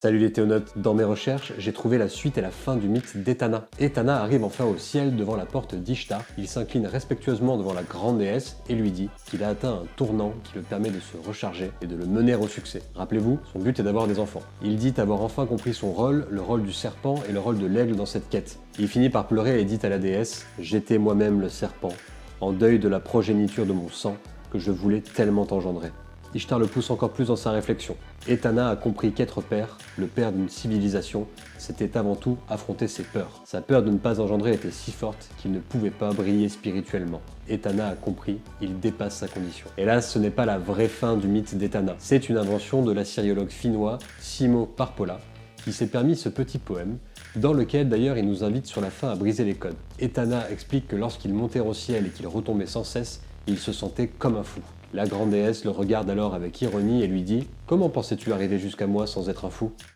Salut les théonautes, dans mes recherches, j'ai trouvé la suite et la fin du mythe d'Etana. Etana arrive enfin au ciel devant la porte d'Ishtar, il s'incline respectueusement devant la grande déesse et lui dit qu'il a atteint un tournant qui le permet de se recharger et de le mener au succès. Rappelez-vous, son but est d'avoir des enfants. Il dit avoir enfin compris son rôle, le rôle du serpent et le rôle de l'aigle dans cette quête. Il finit par pleurer et dit à la déesse « J'étais moi-même le serpent, en deuil de la progéniture de mon sang que je voulais tellement engendrer. » Ishtar le pousse encore plus dans sa réflexion. Etana a compris qu'être père, le père d'une civilisation, c'était avant tout affronter ses peurs. Sa peur de ne pas engendrer était si forte qu'il ne pouvait pas briller spirituellement. Etana a compris, il dépasse sa condition. Hélas, ce n'est pas la vraie fin du mythe d'Etana. C'est une invention de l'assyriologue finnois Simo Parpola, qui s'est permis ce petit poème, dans lequel d'ailleurs il nous invite sur la fin à briser les codes. Etana explique que lorsqu'il montait au ciel et qu'il retombait sans cesse, il se sentait comme un fou. La grande déesse le regarde alors avec ironie et lui dit « Comment pensais-tu arriver jusqu'à moi sans être un fou ?»